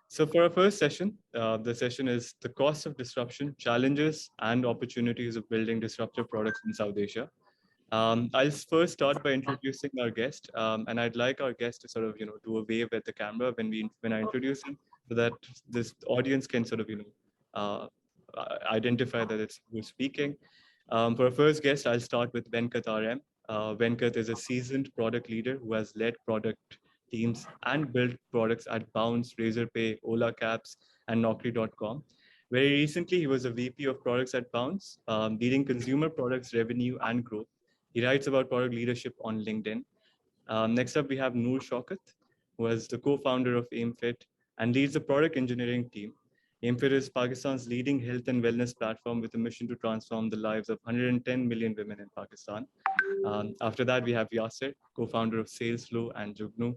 So for our first session, the session is the cost of disruption, challenges and opportunities of building disruptive products in South Asia. I'll first start by introducing our guest, and I'd like our guest to sort of, do a wave at the camera when I introduce him, so that this audience can sort of, identify that it's who's speaking. For our first guest, I'll start with Venkat RM. Venkat is a seasoned product leader who has led product teams and built products at Bounce, Razorpay, Ola Cabs, and Naukri.com. Very recently, he was a VP of products at Bounce, leading consumer products revenue and growth. He writes about product leadership on LinkedIn. Next up, we have Noor Shaukat, who is the co-founder of AimFit and leads the product engineering team. AimFit is Pakistan's leading health and wellness platform with a mission to transform the lives of 110 million women in Pakistan. After that, we have Yasser, co-founder of SalesFlow and Jugnu.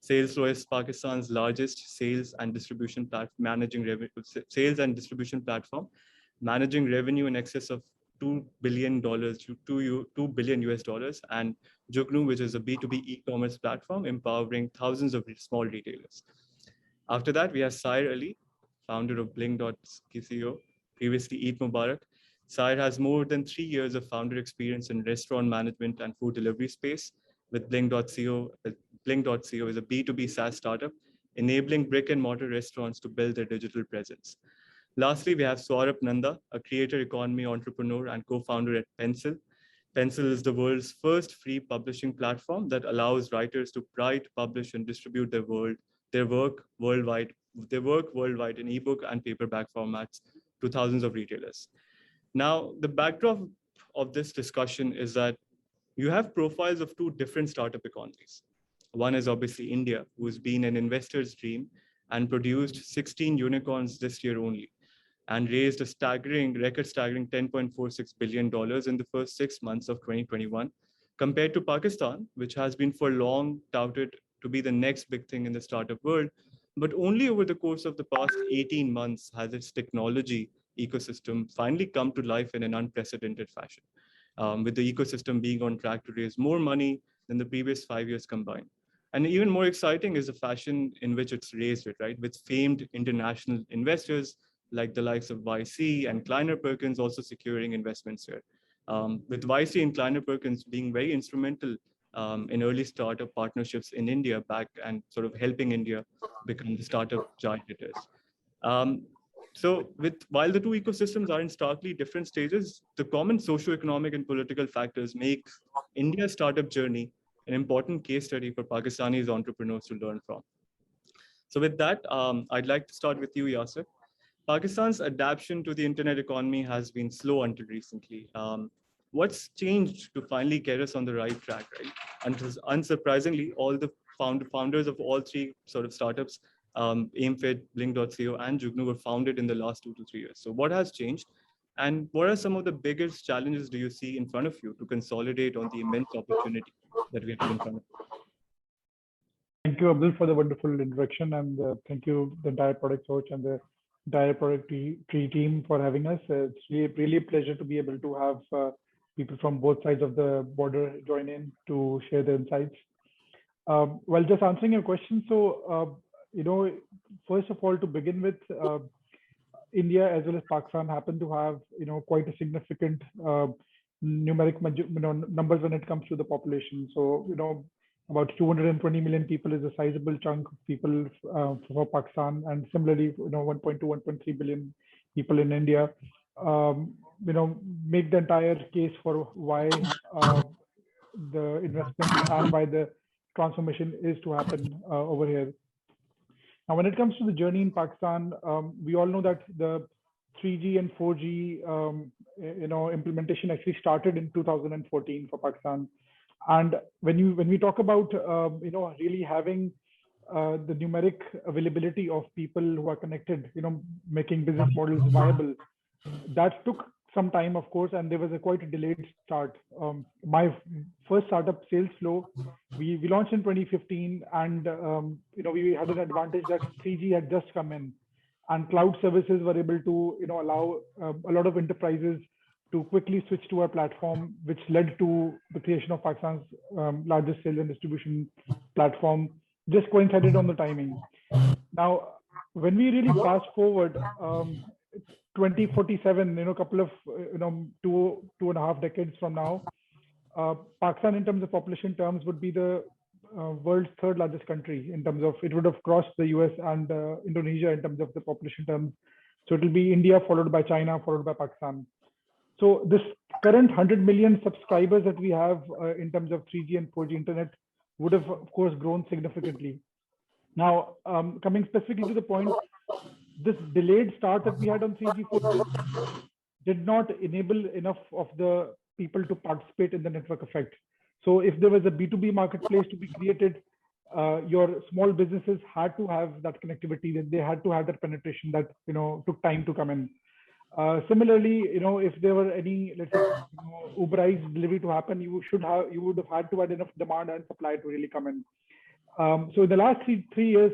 SalesFlow is Pakistan's largest sales and distribution platform, managing revenue in excess of $2 billion to $2 billion US dollars, and Jugnu, which is a B2B e-commerce platform empowering thousands of small retailers. After that, we have Sair Ali, founder of Bling.co, previously Eat Mubarak. Sair has more than 3 years of founder experience in restaurant management and food delivery space with Bling.co. Bling.co is a B2B SaaS startup enabling brick and mortar restaurants to build their digital presence. Lastly, we have Saurabh Nanda, a creator economy entrepreneur and co-founder at Pencil. Pencil is the world's first free publishing platform that allows writers to write, publish, and distribute their work worldwide in ebook and paperback formats to thousands of retailers. Now, the backdrop of this discussion is that you have profiles of two different startup economies. One is obviously India, who's been an investor's dream and produced 16 unicorns this year only, and raised a record-staggering $10.46 billion in the first 6 months of 2021, compared to Pakistan, which has been for long touted to be the next big thing in the startup world. But only over the course of the past 18 months has its technology ecosystem finally come to life in an unprecedented fashion, with the ecosystem being on track to raise more money than the previous 5 years combined. And even more exciting is the fashion in which it's raised it, right? With famed international investors like the likes of YC and Kleiner Perkins also securing investments here. With YC and Kleiner Perkins being very instrumental in early startup partnerships in India back and sort of helping India become the startup giant it is. While the two ecosystems are in starkly different stages, the common socioeconomic and political factors make India's startup journey an important case study for Pakistanis entrepreneurs to learn from. So with that, I'd like to start with you, Yasser. Pakistan's adaptation to the internet economy has been slow until recently. What's changed to finally get us on the right track, right? And unsurprisingly, all the founders of all three sort of startups, AimFit, Bling.co, and Jugnu were founded in the last 2 to 3 years. So what has changed? And what are some of the biggest challenges do you see in front of you to consolidate on the immense opportunity that we have in front of you? Thank you, Abdul, for the wonderful introduction, and thank you, the entire product Soch and the entire product tree team for having us. It's really a pleasure to be able to have people from both sides of the border join in to share their insights. Well, just answering your question, so first of all, to begin with, India as well as Pakistan happen to have quite a significant numeric numbers when it comes to the population. So about 220 million people is a sizable chunk of people for Pakistan, and similarly 1.2 1.3 billion people in India. Make the entire case for why the investment and why the transformation is to happen over here. Now, when it comes to the journey in Pakistan, we all know that the 3G and 4G, implementation actually started in 2014 for Pakistan. And when we talk about, really having the numeric availability of people who are connected, making business models viable, that took some time, of course, and there was quite a delayed start. My first startup, SalesFlow, we launched in 2015, and we had an advantage that 3G had just come in, and cloud services were able to allow a lot of enterprises to quickly switch to our platform, which led to the creation of Pakistan's largest sales and distribution platform. Just coincided on the timing. Now, when we really fast forward, 2047, couple of, 2.5 decades from now, Pakistan in terms of population terms would be the world's third largest country in terms of, it would have crossed the US and Indonesia in terms of the population terms. So it will be India followed by China, followed by Pakistan. So this current 100 million subscribers that we have in terms of 3G and 4G internet would have, of course, grown significantly. Now, coming specifically to the point, this delayed start that we had on 3G, 4G did not enable enough of the people to participate in the network effect. So if there was a B2B marketplace to be created, your small businesses had to have that connectivity, that they had to have that penetration that took time to come in. Similarly, if there were any, let's say, Uberized delivery to happen, you would have had to have enough demand and supply to really come in. So in the last three years,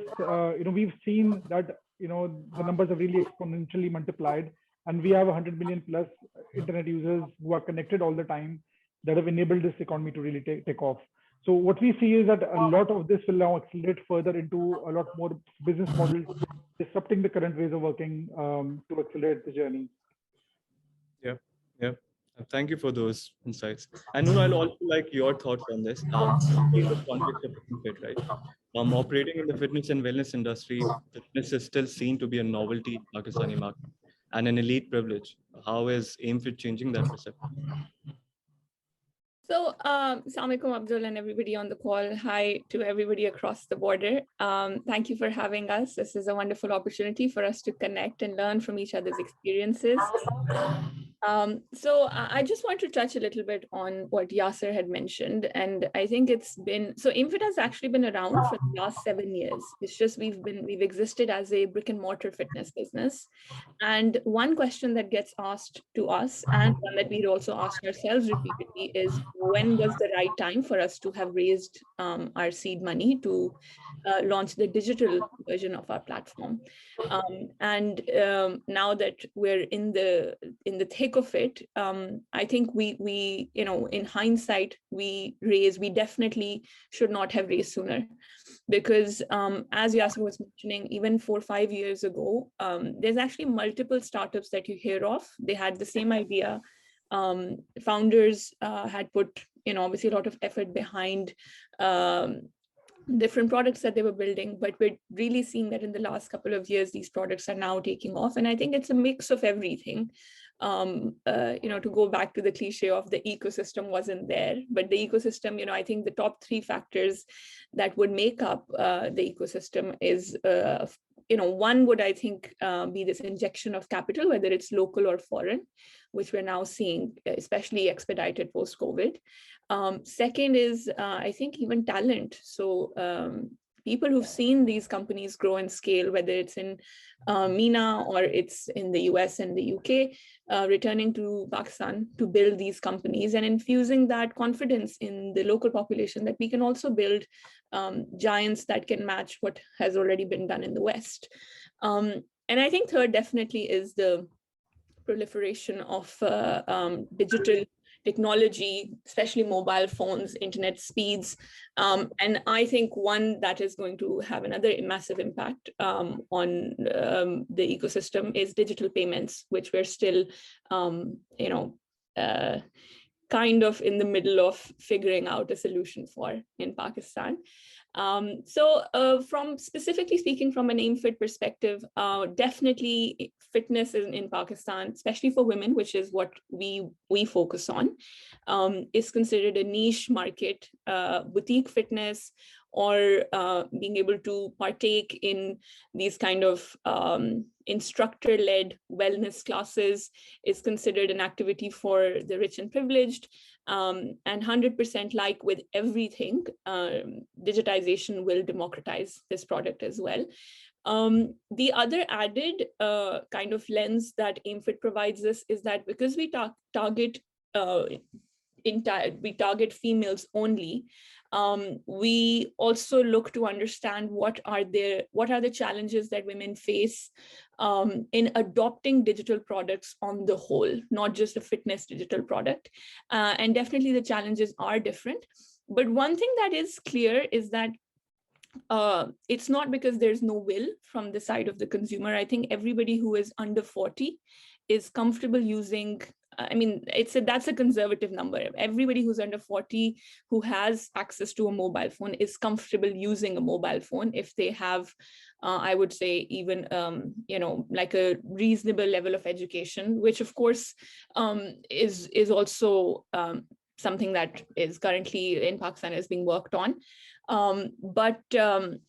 we've seen that the numbers have really exponentially multiplied, and we have 100 million plus internet users who are connected all the time that have enabled this economy to really take off. So what we see is that a lot of this will now accelerate further into a lot more business models, disrupting the current ways of working to accelerate the journey. Yeah. Thank you for those insights. And I'll also like your thoughts on this. In the context of fit, right? Operating in the fitness and wellness industry, fitness is still seen to be a novelty in Pakistani market and an elite privilege. How is AimFit changing that perception? So, Assalamu alaikum, Abdul, and everybody on the call. Hi to everybody across the border. Thank you for having us. This is a wonderful opportunity for us to connect and learn from each other's experiences. So I just want to touch a little bit on what Yasser had mentioned. And I think it's been, so AimFit has actually been around for the last 7 years. It's just we've existed as a brick and mortar fitness business. And one question that gets asked to us, and one that we also ask ourselves repeatedly, is when was the right time for us to have raised our seed money to launch the digital version of our platform? Now that we're in the thick of it, I think we in hindsight, we definitely should not have raised sooner, because as Yasser was mentioning, even 4 or 5 years ago, there's actually multiple startups that you hear of. They had the same idea. Founders had put obviously a lot of effort behind different products that they were building, but we're really seeing that in the last couple of years, these products are now taking off. And I think it's a mix of everything. To go back to the cliche of the ecosystem wasn't there, but the ecosystem, I think the top 3 factors that would make up the ecosystem is, one would, I think, be this injection of capital, whether it's local or foreign, which we're now seeing, especially expedited post-COVID. Second is, I think, even talent. So people who've seen these companies grow and scale, whether it's in MENA or it's in the US and the UK, returning to Pakistan to build these companies and infusing that confidence in the local population that we can also build giants that can match what has already been done in the West. And I think third definitely is the proliferation of digital technology, especially mobile phones, internet speeds. And I think one that is going to have another massive impact on the ecosystem is digital payments, which we're still, kind of in the middle of figuring out a solution for in Pakistan. From specifically speaking from an AimFit perspective, definitely fitness in Pakistan, especially for women, which is what we focus on, is considered a niche market. Boutique fitness or being able to partake in these kind of instructor-led wellness classes is considered an activity for the rich and privileged. And 100% like with everything, digitization will democratize this product as well. The other added kind of lens that AimFit provides us is that because we target females only, we also look to understand what are the challenges that women face in adopting digital products on the whole, not just a fitness digital product. And definitely the challenges are different. But one thing that is clear is that it's not because there's no will from the side of the consumer. I think everybody who is under 40 is comfortable using, I mean, that's a conservative number. Everybody who's under 40 who has access to a mobile phone is comfortable using a mobile phone if they have, I would say, even, like a reasonable level of education, which of course is also something that is currently in Pakistan is being worked on. The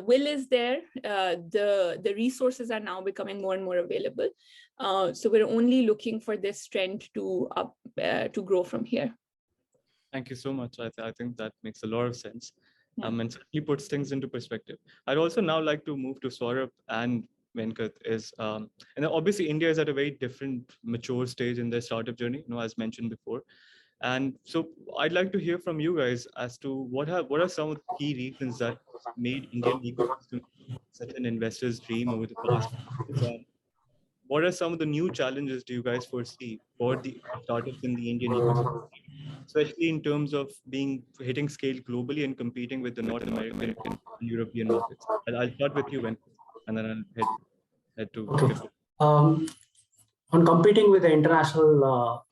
will is there. The resources are now becoming more and more available. So we're only looking for this trend to grow from here. Thank you so much. I think that makes a lot of sense. Yeah. And certainly puts things into perspective. I'd also now like to move to Saurabh and Venkat. And obviously India is at a very different mature stage in their startup journey, as mentioned before. And so I'd like to hear from you guys as to what are some of the key reasons that made Indian ecosystem such an investor's dream over the past years, and what are some of the new challenges do you guys foresee for the startups in the Indian ecosystem, especially in terms of hitting scale globally and competing with the North American and European markets? I'll start with you, Venkat, and then I'll head to Okay. On competing with the international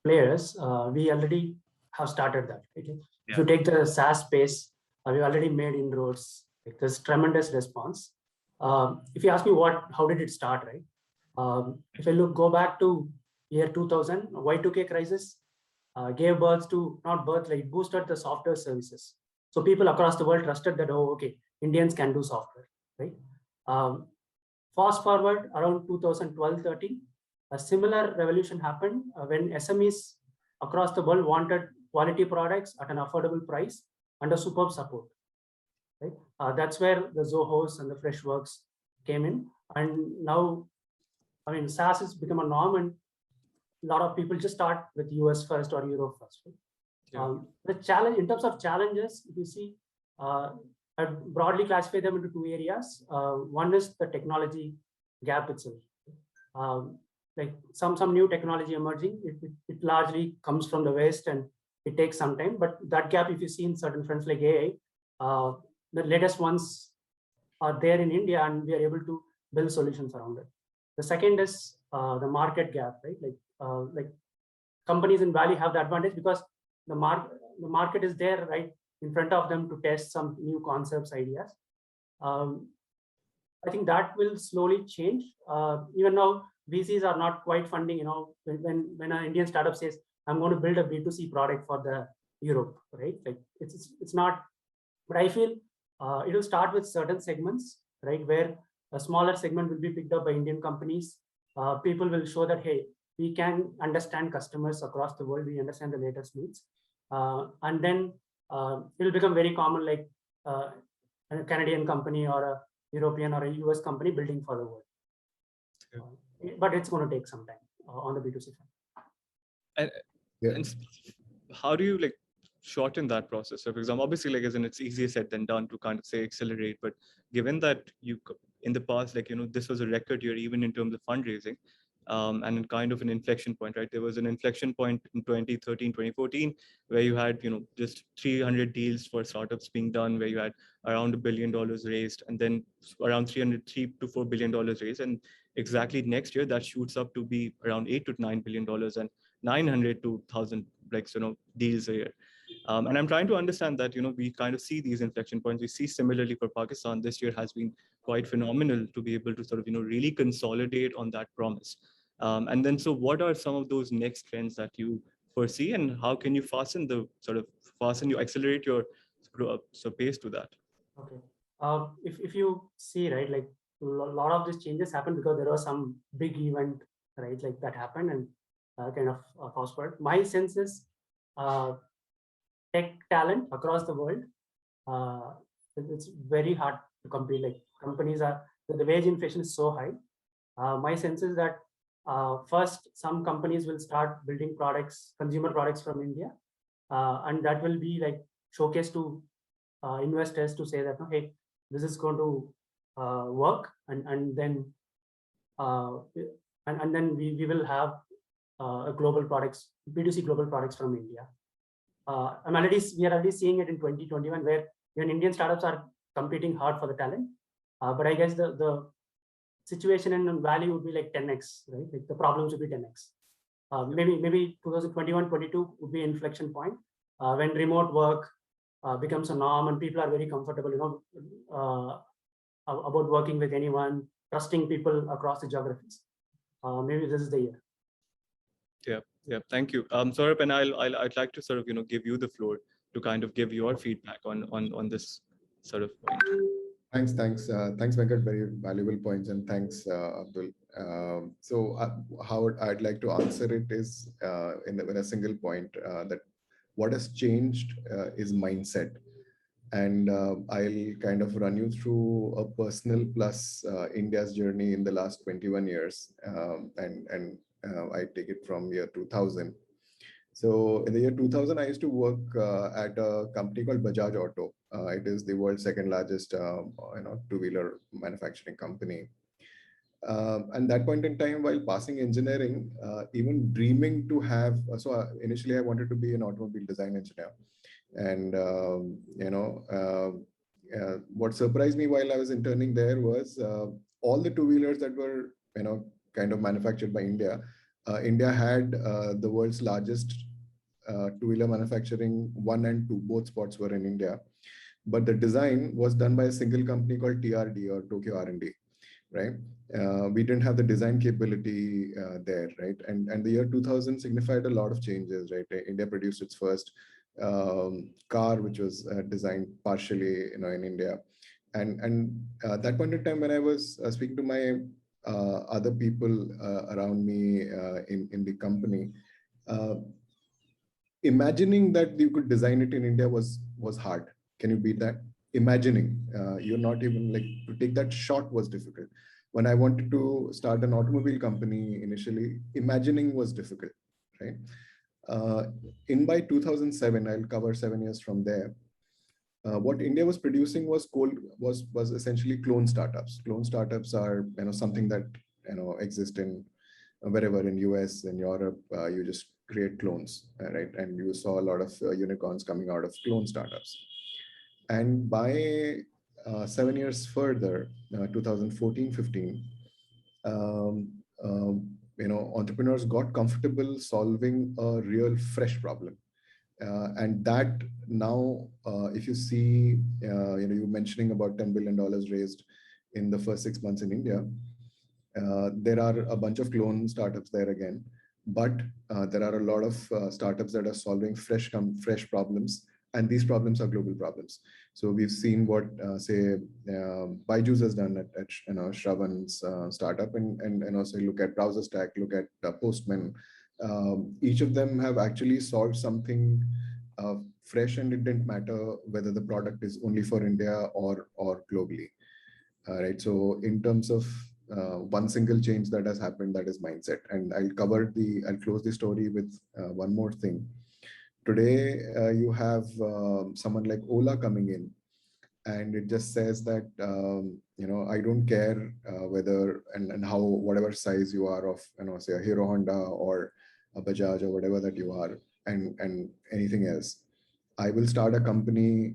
players, we already have started that. Okay? Yeah. If you take the SaaS space, we already made inroads. Like, there's tremendous response. If you ask me how did it start, right? If I go back to year 2000, Y2K crisis gave birth to, not birth, like boosted the software services. So people across the world trusted that, oh, okay, Indians can do software, right? Fast forward around 2012-13, a similar revolution happened when SMEs across the world wanted quality products at an affordable price under superb support. Right? That's where the Zohos and the Freshworks came in. And now, I mean, SaaS has become a norm, and a lot of people just start with US first or Europe first. Right? Yeah. The challenge, in terms of challenges, if you see, I'd broadly classify them into two areas. One is the technology gap itself. Like some new technology emerging, it largely comes from the West and it takes some time. But that gap, if you see in certain fronts like AI, the latest ones are there in India, and we are able to build solutions around it. The second is the market gap, right? Like companies in Valley have the advantage because the market is there, right, in front of them to test some new concepts, ideas. I think that will slowly change. Even now, VCs are not quite funding. When an Indian startup says, "I'm going to build a B2C product for the Europe," right? Like it's not. But I feel it will start with certain segments, right, where a smaller segment will be picked up by Indian companies. People will show that, hey, we can understand customers across the world. We understand the latest needs, and then it will become very common, like a Canadian company or a European or a US company building for the world. Yeah. But it's going to take some time on the B2C front. And how do you shorten that process? So for example, obviously it's easier said than done to kind of say accelerate, but given that you in the past, this was a record year even in terms of fundraising, and kind of an inflection point, right? There was an inflection point in 2013, 2014, where you had, just 300 deals for startups being done, where you had around $1 billion raised, and then around $3 to $4 billion raised. And exactly next year, that shoots up to be around $8 to $9 billion and 900 to 1,000 deals a year. And I'm trying to understand that, we kind of see these inflection points. We see similarly for Pakistan, this year has been quite phenomenal to be able to sort of, really consolidate on that promise. And then, so what are some of those next trends that you foresee, and how can you accelerate your pace to that? Okay. If you see, right, like a lot of these changes happened because there was some big event, right, like that happened and kind of fast forward. My sense is tech talent across the world, it's very hard to compete. Like companies the wage inflation is so high. My sense is that first, some companies will start building products, consumer products from India, and that will be like showcase to investors to say that, hey, this is going to work, and then we will have global products, B2C global products from India. we are already seeing it in 2021, where even Indian startups are competing hard for the talent. But I guess the situation and value would be like 10x, right? Like the problems would be 10x. Maybe 2021, 22 would be inflection point when remote work becomes a norm and people are very comfortable, about working with anyone, trusting people across the geographies. Maybe this is the year. Yeah, thank you. Saurabh, and I'd like to sort of, give you the floor to kind of give your feedback on this sort of point. Thanks, Venkat. Very valuable points, and thanks, Abdul. How I'd like to answer it is in a single point that what has changed is mindset, and I'll kind of run you through a personal plus India's journey in the last 21 years, and I take it from year 2000. So in the year 2000, I used to work at a company called Bajaj Auto. It is the world's second largest, two-wheeler manufacturing company. And that point in time, while passing engineering, even dreaming to have, initially I wanted to be an automobile design engineer. And, what surprised me while I was interning there was all the two-wheelers that were, kind of manufactured by India. India had the world's largest two-wheeler manufacturing, 1 and 2, both spots were in India. But the design was done by a single company called TRD, or Tokyo R&D, right? We didn't have the design capability there, right? And the year 2000 signified a lot of changes, right? India produced its first car, which was designed partially, in India. And at that point in time, when I was speaking to my other people around me in the company, imagining that you could design it in India was hard. Can you beat that? Imagining, you're not even like, to take that shot was difficult. When I wanted to start an automobile company initially, imagining was difficult, right? By 2007, I'll cover 7 years from there. What India was producing was essentially clone startups. Clone startups are something that exist in wherever in US and Europe. You just create clones, right? And you saw a lot of unicorns coming out of clone startups. And by 7 years further, 2014-15, entrepreneurs got comfortable solving a real fresh problem. And that now, if you see, you mentioning about $10 billion raised in the first 6 months in India, there are a bunch of clone startups there again, but there are a lot of startups that are solving fresh problems, and these problems are global problems. So we've seen what, say, Byju's has done at Shravan's startup, and also look at BrowserStack, look at Postman. Each of them have actually solved something fresh, and it didn't matter whether the product is only for India or globally. Right. So in terms of one single change that has happened, that is mindset. And I'll close the story with one more thing. Today, you have someone like Ola coming in, and it just says that, I don't care whether and how, whatever size you are of, say a Hero Honda or a Bajaj or whatever that you are, and anything else. I will start a company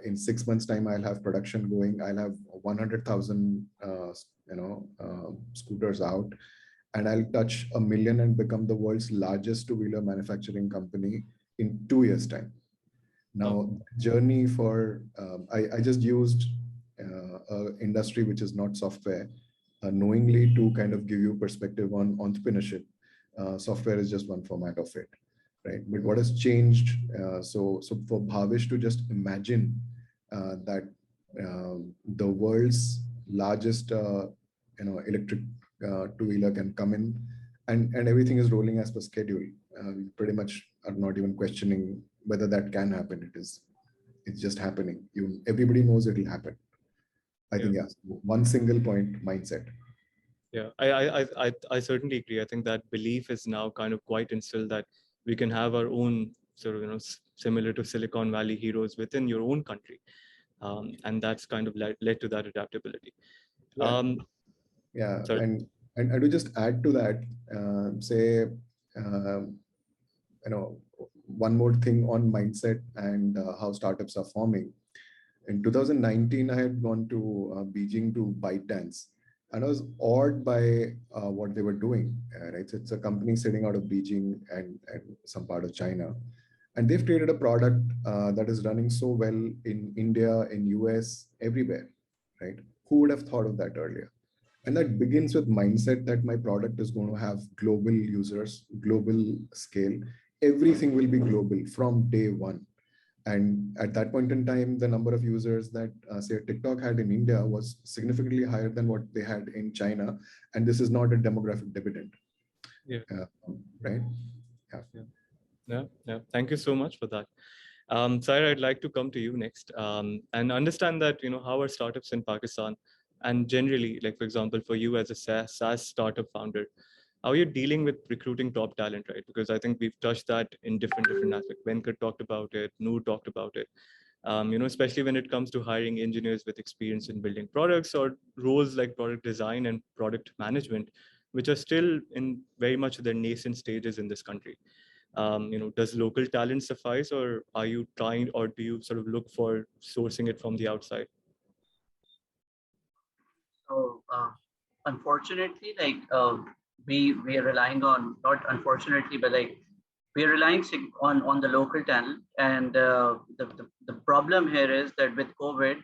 in 6 months' time. I'll have production going. I'll have 100,000, scooters out, and I'll touch 1 million and become the world's largest two-wheeler manufacturing company in 2 years' time. Now, journey for I just used an industry which is not software, knowingly to kind of give you perspective on entrepreneurship. Software is just one format of it, right? But what has changed? So for Bhavish to just imagine that the world's largest electric two-wheeler can come in, and everything is rolling as per schedule. We pretty much are not even questioning whether that can happen. It's just happening. Everybody knows it will happen. I think, yes, one single point, mindset. Yeah, I certainly agree. I think that belief is now kind of quite instilled that we can have our own sort of, similar to Silicon Valley heroes within your own country. And that's kind of led to that adaptability. Yeah, and to just add to that, say, one more thing on mindset and how startups are forming. In 2019, I had gone to Beijing to ByteDance, and I was awed by what they were doing. Right, so it's a company sitting out of Beijing and some part of China, and they've created a product that is running so well in India, in US, everywhere. Right, who would have thought of that earlier? And that begins with mindset that my product is going to have global users, global scale. Everything will be global from day one. And at that point in time, the number of users that say TikTok had in India was significantly higher than what they had in China. And this is not a demographic dividend. Yeah. Right? Yeah. Thank you so much for that. Saira, I'd like to come to you next and understand that, how are startups in Pakistan, and generally, like, for example, for you as a SaaS startup founder, how are you dealing with recruiting top talent, right? Because I think we've touched that in different aspects. Venkat talked about it, Noor talked about it. Especially when it comes to hiring engineers with experience in building products or roles like product design and product management, which are still in very much their nascent stages in this country. Does local talent suffice, or are you trying, or do you sort of look for sourcing it from the outside? So unfortunately, we are relying on, not unfortunately, but we are relying on the local talent. And the problem here is that with COVID,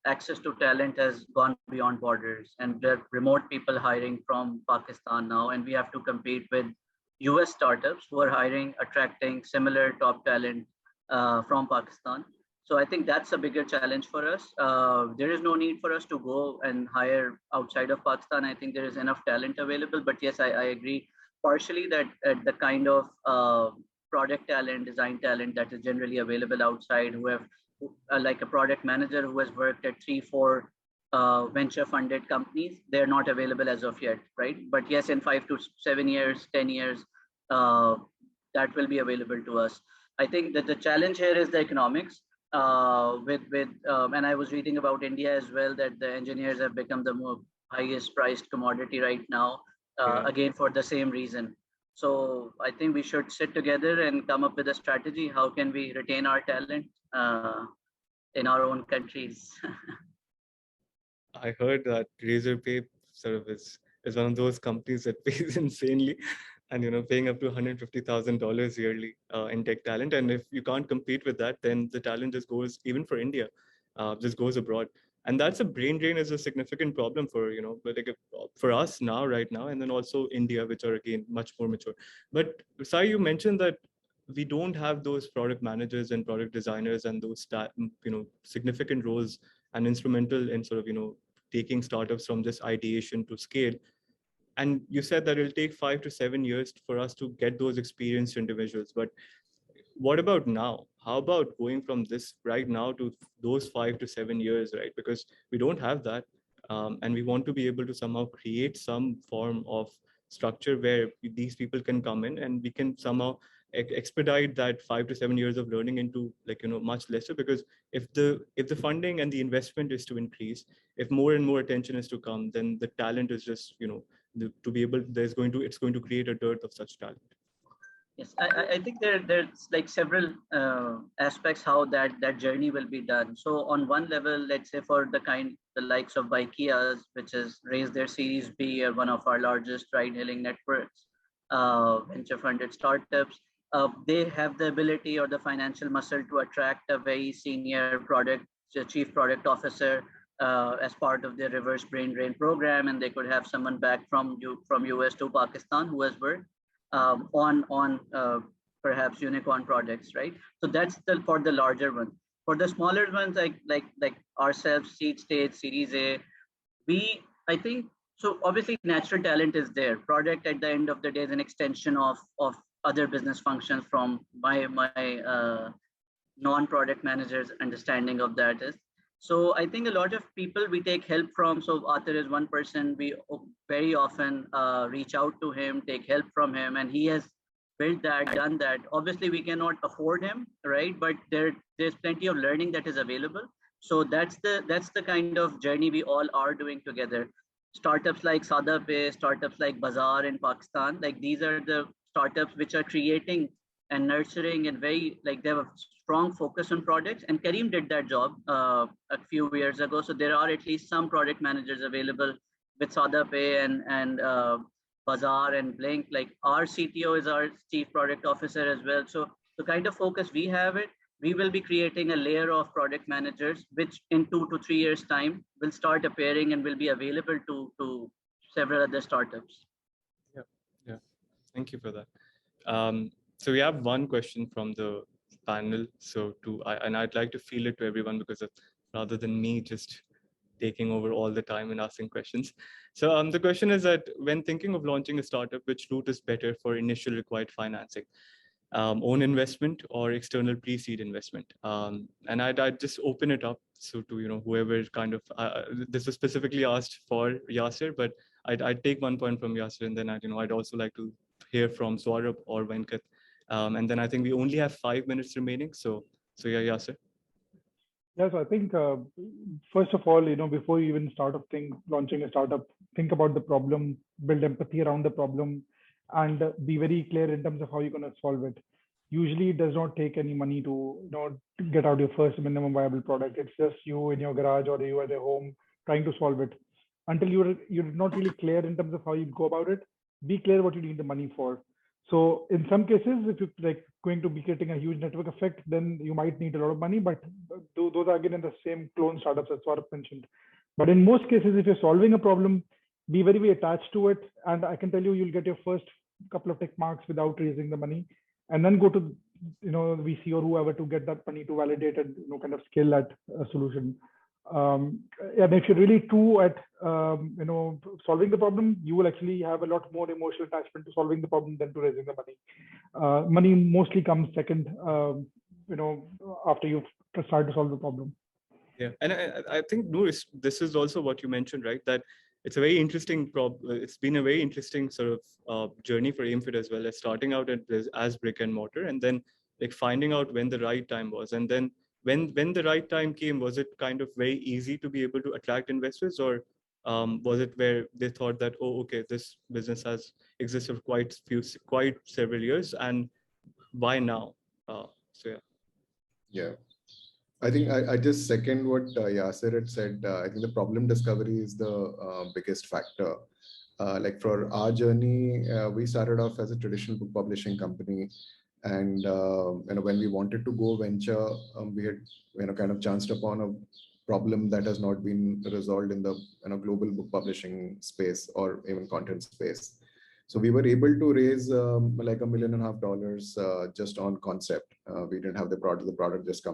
access to talent has gone beyond borders, and there are remote people hiring from Pakistan now, and we have to compete with US startups who are hiring, attracting similar top talent from Pakistan. So I think that's a bigger challenge for us. There is no need for us to go and hire outside of Pakistan. I think there is enough talent available. But yes, I agree partially that the kind of product talent, design talent that is generally available outside, who have like a product manager who has worked at 3-4 venture funded companies, they're not available as of yet, right? But yes, in 5 to 7 years, 10 years, that will be available to us. I think that the challenge here is the economics. And I was reading about India as well, that the engineers have become the highest priced commodity right now, again, for the same reason. So I think we should sit together and come up with a strategy. How can we retain our talent in our own countries? I heard that Razorpay sort of is one of those companies that pays insanely, and paying up to $150,000 yearly in tech talent. And if you can't compete with that, then the talent just goes, even for India, just goes abroad. And that's a brain drain, is a significant problem for but for us right now, and then also India, which are again much more mature. But Sai, you mentioned that we don't have those product managers and product designers and those significant roles and instrumental in sort of taking startups from just ideation to scale. And you said that it'll take 5 to 7 years for us to get those experienced individuals. But what about now? How about going from this right now to those 5 to 7 years, right? Because we don't have that. And we want to be able to somehow create some form of structure where these people can come in and we can somehow expedite that 5 to 7 years of learning into much lesser. Because if the funding and the investment is to increase, if more and more attention is to come, then the talent is just to be able, it's going to create a dearth of such talent. Yes, I think there's like several aspects how that journey will be done. So on one level, let's say for the likes of Bikeas, which has raised their Series B, one of our largest ride-hailing networks, venture funded startups, they have the ability or the financial muscle to attract a very senior chief product officer as part of their reverse brain drain program, and they could have someone back from US to Pakistan who has worked on perhaps unicorn projects, right? So that's for the larger ones. For the smaller ones, like ourselves, seed stage, Series A, I think so. Obviously, natural talent is there. Product at the end of the day is an extension of other business functions. From my non-product managers' understanding of that is. So I think a lot of people we take help from. So Athar is one person we very often reach out to him, take help from him, and he has built that, done that. Obviously, we cannot afford him, right? But there's plenty of learning that is available. So that's the kind of journey we all are doing together. Startups like SadaPay, startups like Bazaar in Pakistan, like these are the startups which are creating and nurturing and very like they have a strong focus on projects. And Kareem did that job a few years ago. So there are at least some project managers available with SadaPay and Bazaar and Blink. Like our CTO is our chief product officer as well. So the kind of focus we have it, we will be creating a layer of product managers, which in 2 to 3 years time will start appearing and will be available to several other startups. Yeah. Thank you for that. So we have one question from the panel. So and I'd like to field it to everyone because rather than me just taking over all the time and asking questions. So the question is that when thinking of launching a startup, which route is better for initial required financing? Own investment or external pre-seed investment? And I'd just open it up so to whoever kind of this was specifically asked for Yasser, but I'd take 1 point from Yasser, and then I'd also like to hear from Saurabh or Venkat, and then I think we only have 5 minutes remaining. So yeah, Yasser. Yes, I think first of all, before you even start launching a startup, think about the problem, build empathy around the problem, and be very clear in terms of how you're going to solve it. Usually, it does not take any money to to get out your first minimum viable product. It's just you in your garage or you at your home trying to solve it. Until you're not really clear in terms of how you go about it, be clear what you need the money for. So in some cases, if you're going to be creating a huge network effect, then you might need a lot of money, but those are again in the same clone startups as Saurabh mentioned. But in most cases, if you're solving a problem, be very, very attached to it. And I can tell you'll get your first couple of tick marks without raising the money, and then go to VC or whoever to get that money to validate and kind of scale that solution. And if you're really true at solving the problem, you will actually have a lot more emotional attachment to solving the problem than to raising the money. Money mostly comes second, after you've started to solve the problem. Yeah, and I think Noor, this is also what you mentioned, right? That it's a very interesting it's been a very interesting sort of journey for Aimfit as well, as starting out as brick and mortar, and then finding out when the right time was, and then when the right time came, was it kind of very easy to be able to attract investors, or was it where they thought that, oh, okay, this business has existed for quite several years, and why now? So yeah. Yeah. I think I just second what Yasser had said. I think the problem discovery is the biggest factor. Like for our journey, we started off as a traditional book publishing company, and when we wanted to go venture, we had kind of chanced upon a problem that has not been resolved in the global book publishing space or even content space. So we were able to raise like $1.5 million just on concept. We didn't have the product. The product just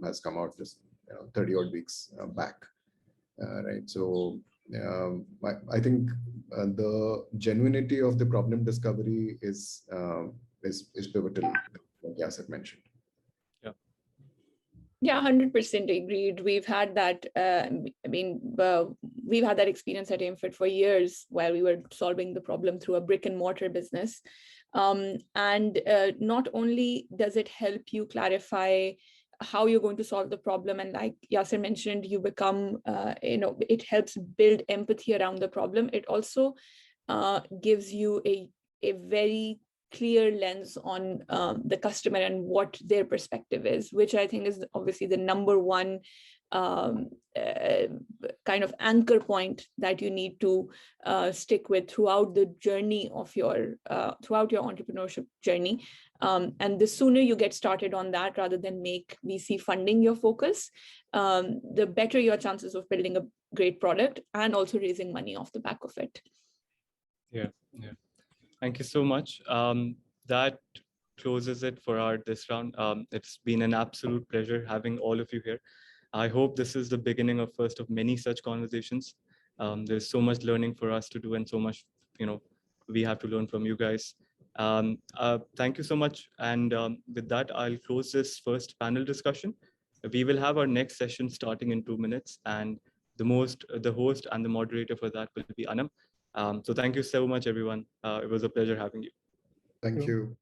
has come out just 30 odd weeks back, right? So I think the genuinity of the problem discovery is pivotal, like Yasser mentioned. Yeah, 100% agreed. We've had that. We've had that experience at Aimfit for years while we were solving the problem through a brick and mortar business. And not only does it help you clarify how you're going to solve the problem, and like Yasser mentioned, you become, it helps build empathy around the problem. It also gives you a very clear lens on the customer and what their perspective is, which I think is obviously the number one kind of anchor point that you need to stick with throughout the journey of throughout your entrepreneurship journey. And the sooner you get started on that, rather than make VC funding your focus, the better your chances of building a great product and also raising money off the back of it. Yeah. Thank you so much. That closes it for this round. It's been an absolute pleasure having all of you here. I hope this is the beginning of first of many such conversations. There's so much learning for us to do, and so much, we have to learn from you guys. Thank you so much. And with that, I'll close this first panel discussion. We will have our next session starting in 2 minutes, and the host and the moderator for that will be Anam. So thank you so much, everyone. It was a pleasure having you. Thank you.